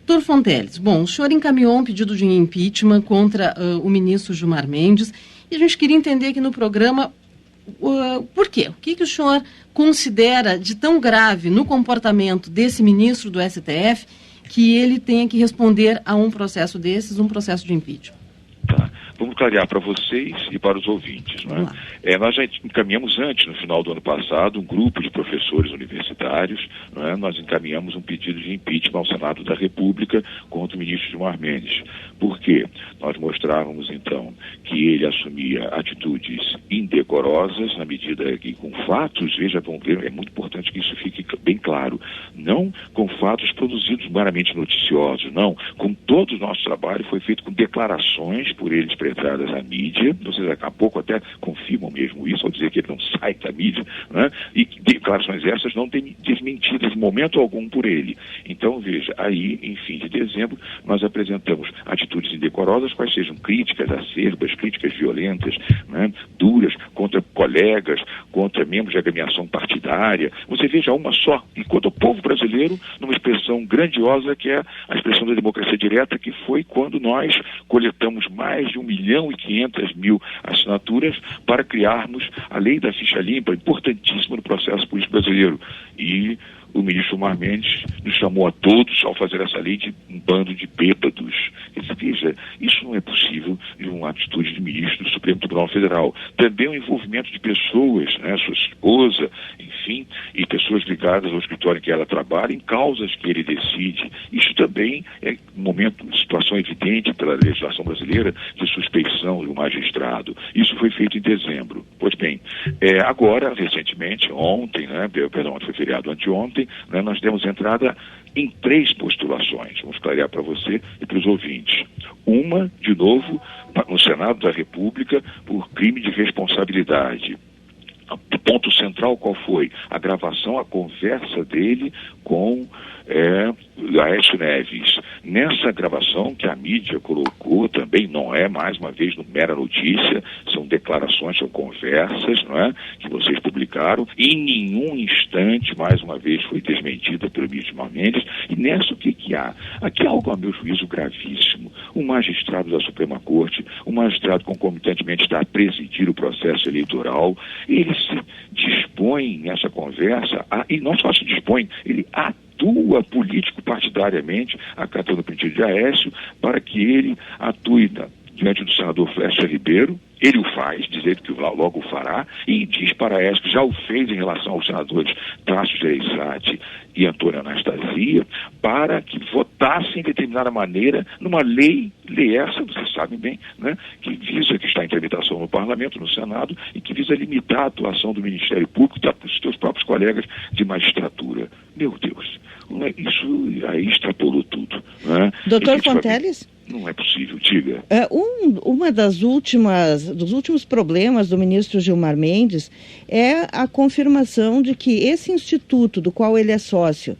Doutor Fonteles, bom, o senhor encaminhou um pedido de impeachment contra o ministro Gilmar Mendes e a gente queria entender aqui no programa por quê? O que o senhor considera de tão grave no comportamento desse ministro do STF que ele tenha que responder a um processo desses, um processo de impeachment? Tá. Vamos clarear para vocês e para os ouvintes. Não é? Nós já encaminhamos antes, no final do ano passado, um grupo de professores universitários, não é? Nós encaminhamos um pedido de impeachment ao Senado da República contra o ministro Gilmar Mendes. Por quê? Nós mostrávamos, então, que ele assumia atitudes indecorosas, na medida que com fatos, veja, vamos ver, é muito importante que isso fique bem claro, não com fatos produzidos meramente noticiosos, não, com todo o nosso trabalho foi feito com declarações por ele expressadas à mídia, vocês daqui a pouco até confirmam mesmo isso, ao dizer que ele não sai da mídia, né? E declarações essas não têm desmentidas em momento algum por ele. Então, veja, aí, em fim de dezembro, nós apresentamos atitudes indecorosas, quais sejam críticas acerbas, críticas violentas, né? Duras, contra colegas, contra membros de agremiação partidária. Você veja uma só, enquanto o povo brasileiro, numa expressão grandiosa que é a expressão da democracia direta, que foi quando nós coletamos mais de 1.500.000 assinaturas para criarmos a lei da ficha limpa, importantíssima no processo político brasileiro. E o ministro Gilmar Mendes nos chamou a todos, ao fazer essa lei, de um bando de bêbados. Veja, isso não é possível de uma atitude de ministro do Supremo Tribunal Federal. Também o envolvimento de pessoas, né, sua esposa, enfim, e pessoas ligadas ao escritório em que ela trabalha, em causas que ele decide. Isso também é situação evidente pela legislação brasileira de suspeição de um magistrado. Isso foi feito em dezembro. Pois bem, agora, recentemente, ontem, foi feriado anteontem, né, nós demos entrada em 3 postulações. Vamos clarear para você e para os ouvintes. Uma, de novo, no Senado da República, por crime de responsabilidade. O ponto central qual foi? A gravação, a conversa dele com Aécio Neves. Nessa gravação que a mídia colocou, também não é, mais uma vez, mera notícia, são declarações, são conversas, não é, que vocês publicaram, e em nenhum instante, mais uma vez, foi desmentida pelo ministro Gilmar Mendes. E nessa, o que há? Aqui há algo, a meu juízo, gravíssimo. Um magistrado da Suprema Corte, um magistrado concomitantemente está a presidir o processo eleitoral, ele se dispõe nessa conversa, e não só se dispõe, ele atua político-partidariamente, acatando o pedido de Aécio, para que ele atue diante do senador Flecha Ribeiro. Ele o faz, diz ele que logo o fará, e diz para Aécio que já o fez em relação aos senadores Tasso Gereissati e Antônio Anastasia, para que votassem de determinada maneira numa lei essa, vocês sabem bem, né, que está em tramitação no Parlamento, no Senado, e que visa limitar a atuação do Ministério Público dos seus próprios colegas de magistratura. Meu Deus, isso aí extrapolou tudo. Né? Doutor Fonteles? Não é possível, diga. Uma dos últimos problemas do ministro Gilmar Mendes é a confirmação de que esse instituto do qual ele é sócio,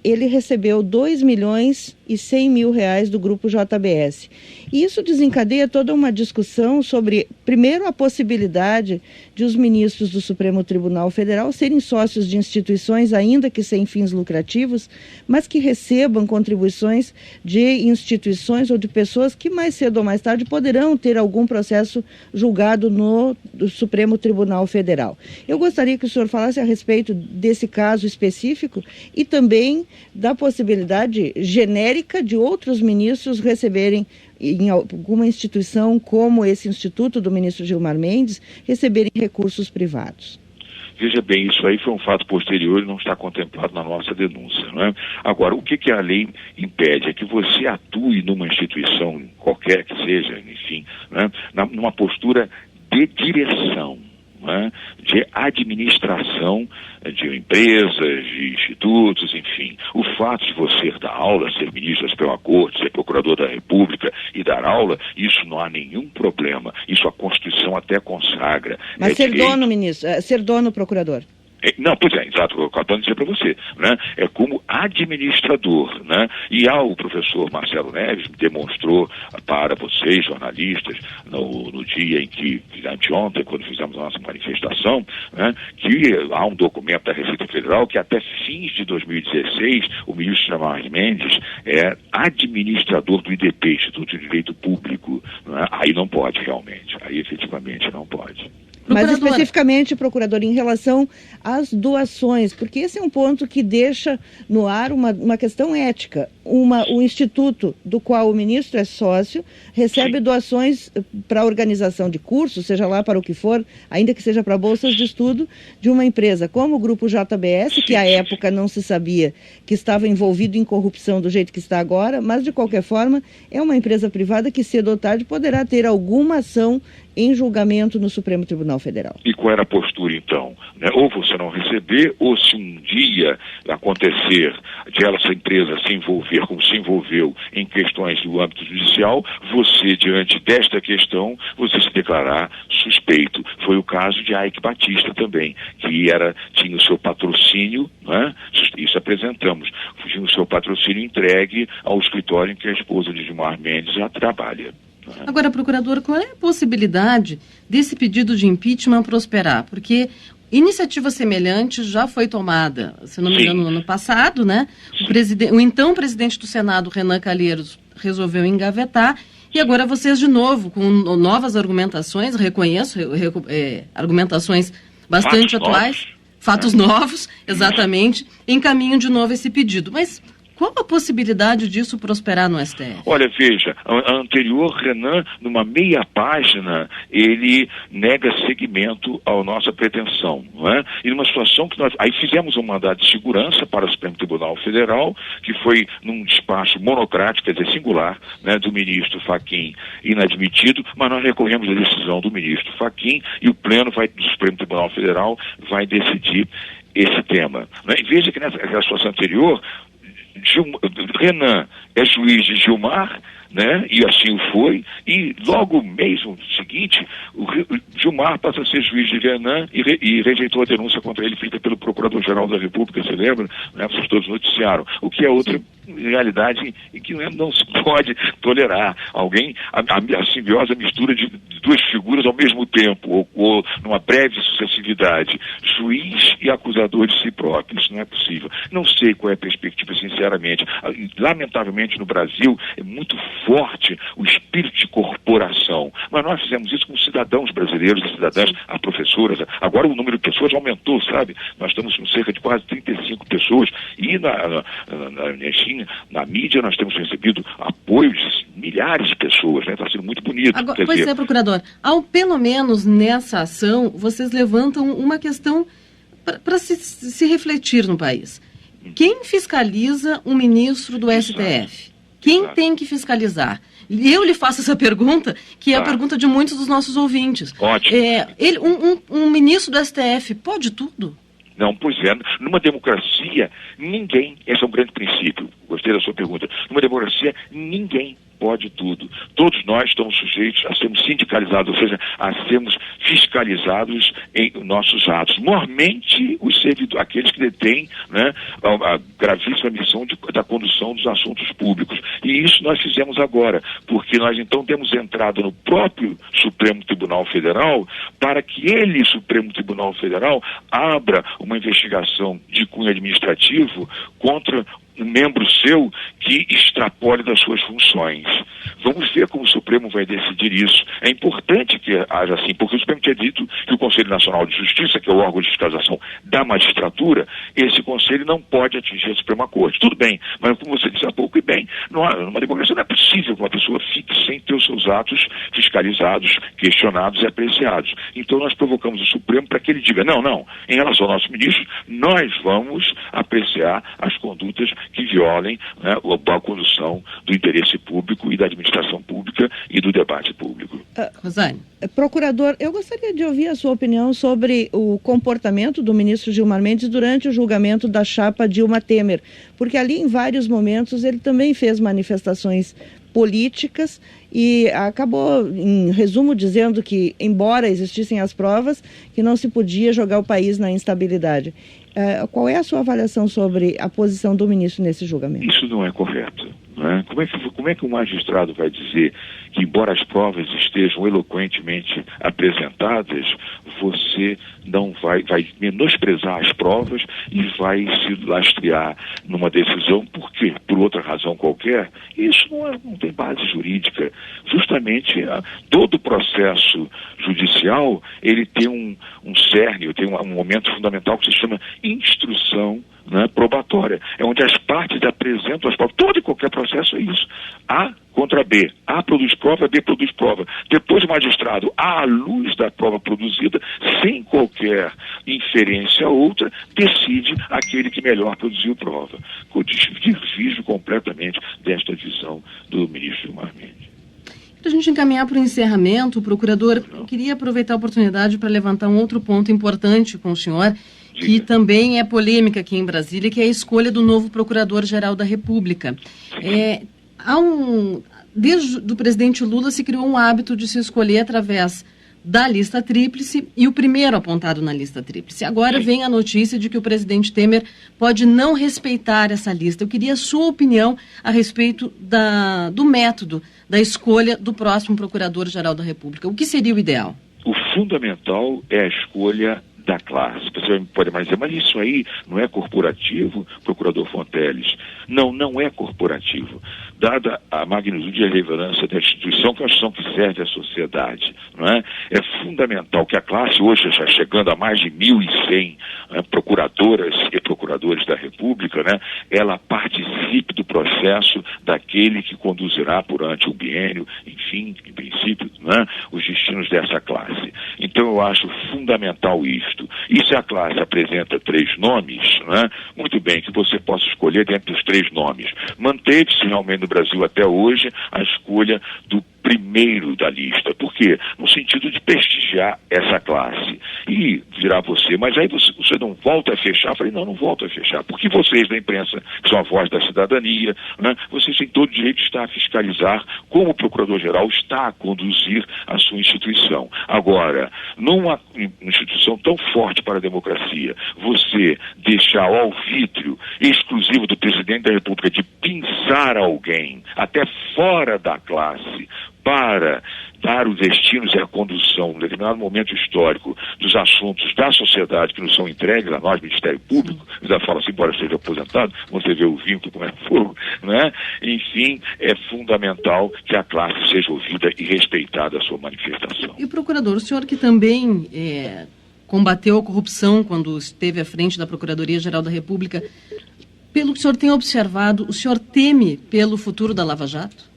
ele recebeu R$2.100.000 do grupo JBS. E isso desencadeia toda uma discussão sobre, primeiro, a possibilidade de os ministros do Supremo Tribunal Federal serem sócios de instituições, ainda que sem fins lucrativos, mas que recebam contribuições de instituições ou de pessoas que mais cedo ou mais tarde poderão ter algum processo julgado no Supremo Tribunal Federal. Eu gostaria que o senhor falasse a respeito desse caso específico e também da possibilidade genérica de outros ministros receberem, em alguma instituição como esse instituto do ministro Gilmar Mendes, receberem recursos privados. Veja bem, isso aí foi um fato posterior e não está contemplado na nossa denúncia, não é? Agora, o que a lei impede? É que você atue numa instituição, qualquer que seja, enfim, né, numa postura de direção, né, de administração de empresas, de institutos, enfim. O fato de você dar aula, ser ministro da Suprema Corte, ser procurador da República e dar aula, isso não há nenhum problema. Isso a Constituição até consagra. Mas ser dono, ministro, ser dono, procurador? Não, pois é, exato, eu acabo de dizer para você, né? É como administrador, né? E o professor Marcelo Neves demonstrou para vocês, jornalistas, no dia em que, anteontem, quando fizemos a nossa manifestação, né, que há um documento da Receita Federal que até fins de 2016, o ministro Gilmar Mendes é administrador do IDP, Instituto de Direito Público, né? Aí não pode realmente, aí efetivamente não pode. Mas especificamente, procurador, em relação às doações, porque esse é um ponto que deixa no ar uma questão ética. O instituto do qual o ministro é sócio recebe doações para a organização de cursos, seja lá para o que for, ainda que seja para bolsas de estudo, de uma empresa como o Grupo JBS, que à época não se sabia que estava envolvido em corrupção do jeito que está agora, mas de qualquer forma é uma empresa privada que cedo ou tarde poderá ter alguma ação em julgamento no Supremo Tribunal Federal. E qual era a postura, então? Né? Ou você não receber, ou se um dia acontecer de essa empresa se envolver, como se envolveu em questões do âmbito judicial, você, diante desta questão, você se declarar suspeito. Foi o caso de Ike Batista também, que tinha o seu patrocínio, né? Isso apresentamos, tinha o seu patrocínio entregue ao escritório em que a esposa de Gilmar Mendes já trabalha. Agora, procurador, qual é a possibilidade desse pedido de impeachment prosperar? Porque iniciativa semelhante já foi tomada, se não me engano, no ano passado, né? O então presidente do Senado, Renan Calheiros, resolveu engavetar, e agora vocês de novo, com novas argumentações, reconheço, argumentações bastante atuais, fatos novos, exatamente, encaminham de novo esse pedido. Mas qual a possibilidade disso prosperar no STF? Olha, veja, a anterior Renan, numa meia página, ele nega seguimento à nossa pretensão, não é? E numa situação que aí fizemos um mandado de segurança para o Supremo Tribunal Federal, que foi num despacho monocrático, quer dizer, singular, né, do ministro Fachin, inadmitido, mas nós recorremos à decisão do ministro Fachin e o Pleno do Supremo Tribunal Federal vai decidir esse tema. Né? E veja que nessa situação anterior, Renan é juiz de Gilmar, né? E assim o foi, e logo mesmo seguinte, o Gilmar passa a ser juiz de Renan e rejeitou a denúncia contra ele feita pelo Procurador-Geral da República, você lembra? Né? Vocês todos noticiaram. O que é outra realidade em que não se pode tolerar. Alguém, a simbiose, a mistura de duas figuras ao mesmo tempo, ou numa breve sucessividade, juiz e acusador de si próprio. Isso não é possível. Não sei qual é a perspectiva, sinceramente. Lamentavelmente, no Brasil, é muito forte o espírito de corporação. Mas nós fizemos isso com cidadãos brasileiros e cidadãs, a professoras. Agora o número de pessoas aumentou, sabe? Nós estamos com cerca de quase 35 pessoas. E na mídia nós temos recebido apoio de milhares de pessoas, né? Está sendo muito bonito. Agora, pois é, procurador. Pelo menos nessa ação, vocês levantam uma questão para se refletir no país. Quem fiscaliza um ministro do STF? Quem tem que fiscalizar? Eu lhe faço essa pergunta, que é a pergunta de muitos dos nossos ouvintes. Ótimo. Um ministro do STF pode tudo? Não, pois é. Numa democracia, ninguém... Esse é um grande princípio. Gostei da sua pergunta. Numa democracia, ninguém pode tudo. Todos nós estamos sujeitos a sermos sindicalizados, ou seja, a sermos fiscalizados em nossos atos. Mormente, aqueles que detêm, né, a gravíssima missão da condução dos assuntos públicos. E isso nós fizemos agora, porque nós então temos entrado no próprio Supremo Tribunal Federal para que ele, Supremo Tribunal Federal, abra uma investigação de cunho administrativo contra um membro seu que extrapole das suas funções. Vamos ver como o Supremo vai decidir isso. É importante que haja assim, porque o Supremo tinha dito que o Conselho Nacional de Justiça, que é o órgão de fiscalização da magistratura, esse conselho não pode atingir a Suprema Corte. Tudo bem, mas como você disse há pouco, e bem, numa democracia não é possível que uma pessoa fique sem ter os seus atos fiscalizados, questionados e apreciados. Então nós provocamos o Supremo para que ele diga, não, em relação ao nosso ministro, nós vamos apreciar as condutas que violem, né, a condução do interesse público e da administração pública e do debate público. Rosane. Procurador, eu gostaria de ouvir a sua opinião sobre o comportamento do ministro Gilmar Mendes durante o julgamento da chapa Dilma Temer, porque ali em vários momentos ele também fez manifestações políticas, e acabou, em resumo, dizendo que, embora existissem as provas, que não se podia jogar o país na instabilidade. Qual é a sua avaliação sobre a posição do ministro nesse julgamento? Isso não é correto. Né? Como é que um magistrado vai dizer que, embora as provas estejam eloquentemente apresentadas, você não vai menosprezar as provas e vai se lastrear numa decisão, por quê? Por outra razão qualquer? Isso não tem base jurídica. Justamente, todo o processo judicial, ele tem um cerne, tem um momento fundamental que se chama instrução, né, probatória. É onde as partes apresentam as provas. Todo e qualquer processo é isso. A contra B. A produz prova, B produz prova. Depois o magistrado, à luz da prova produzida, sem qualquer inferência outra, decide aquele que melhor produziu prova. Eu desvijo completamente desta visão do ministro Gilmar Mendes. Para a gente encaminhar para o encerramento, procurador, eu queria aproveitar a oportunidade para levantar um outro ponto importante com o senhor, que também é polêmica aqui em Brasília, que é a escolha do novo Procurador-Geral da República. Desde o presidente Lula se criou um hábito de se escolher através da lista tríplice e o primeiro apontado na lista tríplice. Agora vem a notícia de que o presidente Temer pode não respeitar essa lista. Eu queria a sua opinião a respeito do método da escolha do próximo Procurador-Geral da República. O que seria o ideal? O fundamental é a escolha da classe. Você pode mais dizer, mas isso aí não é corporativo, procurador Fonteles? Não é corporativo. Dada a magnitude e a relevância da instituição, que é uma instituição que serve à sociedade, não é? É fundamental que a classe, hoje já chegando a mais de 1.100 procuradoras e procuradores da República, né, ela participe do processo daquele que conduzirá durante o biênio, enfim, em princípio, né, os destinos dessa classe. Então eu acho fundamental isto. E se a classe apresenta 3 nomes, né, muito bem, que você possa escolher dentre os 3 nomes. Manteve-se realmente no Brasil até hoje a escolha do primeiro da lista. Por quê? No sentido de prestigiar essa classe. E dirá você, mas aí você não volta a fechar? Eu falei, não volto a fechar. Porque vocês da imprensa, que são a voz da cidadania, né, vocês têm todo o direito de estar a fiscalizar como o Procurador-Geral está a conduzir a sua instituição. Agora, numa instituição tão forte para a democracia, você deixar ao arbítrio exclusivo do presidente da República de pinçar alguém até fora da classe para dar os destinos e a condução, em determinado momento histórico, dos assuntos da sociedade que nos são entregues a nós, Ministério Público, já fala assim, embora seja aposentado, você vê o vínculo como é fogo, né? Enfim, é fundamental que a classe seja ouvida e respeitada a sua manifestação. E, procurador, o senhor que também combateu a corrupção quando esteve à frente da Procuradoria-Geral da República, pelo que o senhor tem observado, o senhor teme pelo futuro da Lava Jato?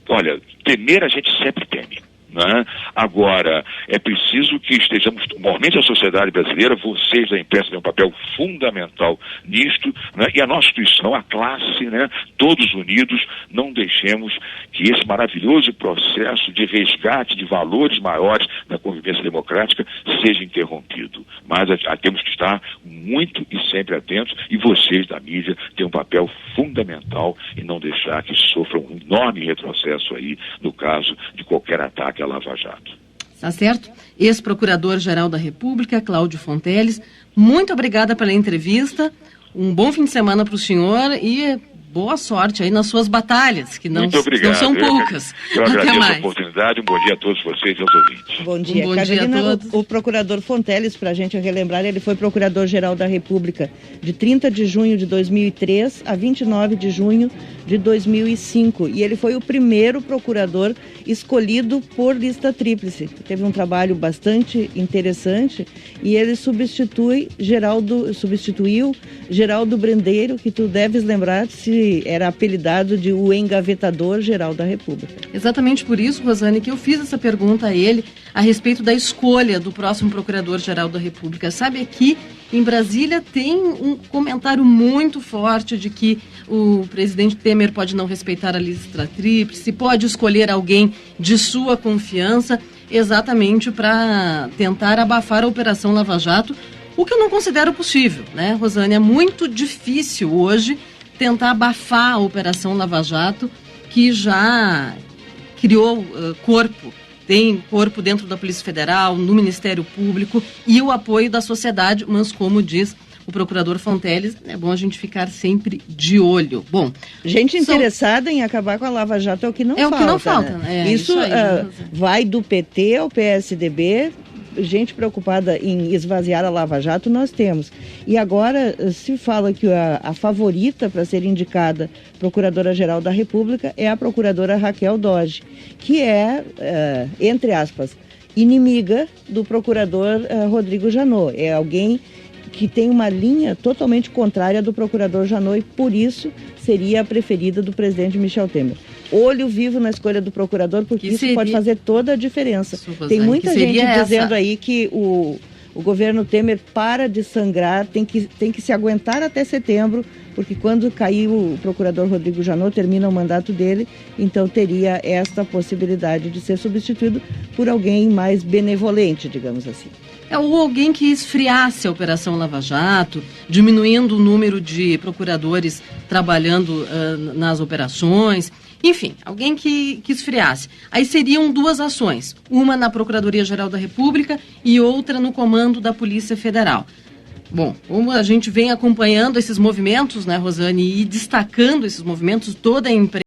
Olha, temer a gente sempre teme. Né? Agora, é preciso que estejamos, normalmente a sociedade brasileira, vocês da imprensa têm um papel fundamental nisto, né? E a nossa instituição, a classe, né? Todos unidos, não deixemos que esse maravilhoso processo de resgate de valores maiores na convivência democrática seja interrompido. Mas temos que estar muito e sempre atentos, e vocês da mídia têm um papel fundamental em não deixar que sofram um enorme retrocesso aí no caso de qualquer ataque à Lava Jato. Tá certo? Ex-Procurador-Geral da República, Cláudio Fonteles, muito obrigada pela entrevista, um bom fim de semana para o senhor e boa sorte aí nas suas batalhas, que não são poucas. Eu agradeço a oportunidade, um bom dia a todos vocês e aos ouvintes. Bom dia, bom Carolina. Dia a todos. O procurador Fonteles, para a gente relembrar, ele foi Procurador-Geral da República de 30 de junho de 2003 a 29 de junho de 2005. E ele foi o primeiro procurador escolhido por lista tríplice. Teve um trabalho bastante interessante e ele substituiu Geraldo Brendeiro, que tu deves lembrar se era apelidado de o engavetador-geral da República. Exatamente por isso, Rosane, que eu fiz essa pergunta a ele a respeito da escolha do próximo Procurador-Geral da República. Sabe, aqui em Brasília tem um comentário muito forte de que o presidente Temer pode não respeitar a lista tríplice, pode escolher alguém de sua confiança, exatamente para tentar abafar a Operação Lava Jato, o que eu não considero possível, né, Rosane? É muito difícil hoje tentar abafar a Operação Lava Jato, que já criou corpo, tem corpo dentro da Polícia Federal, no Ministério Público e o apoio da sociedade, mas como diz o procurador Fonteles, é bom a gente ficar sempre de olho. Bom, gente interessada em acabar com a Lava Jato é o que não falta. É o que não falta, né? Isso aí, vai do PT ao PSDB, gente preocupada em esvaziar a Lava Jato, nós temos. E agora se fala que a favorita para ser indicada Procuradora-Geral da República é a Procuradora Raquel Dodge, que é, entre aspas, inimiga do Procurador Rodrigo Janot. É alguém que tem uma linha totalmente contrária do Procurador Janot e, por isso, seria a preferida do presidente Michel Temer. Olho vivo na escolha do procurador, porque isso pode fazer toda a diferença. Tem muita gente dizendo aí que o governo Temer para de sangrar, tem que se aguentar até setembro, porque quando cair o procurador Rodrigo Janot, termina o mandato dele, então teria esta possibilidade de ser substituído por alguém mais benevolente, digamos assim. Ou alguém que esfriasse a Operação Lava Jato, diminuindo o número de procuradores trabalhando nas operações. Enfim, alguém que esfriasse. Aí seriam duas ações, uma na Procuradoria-Geral da República e outra no comando da Polícia Federal. Bom, como a gente vem acompanhando esses movimentos, né, Rosane, e destacando esses movimentos, toda a imprensa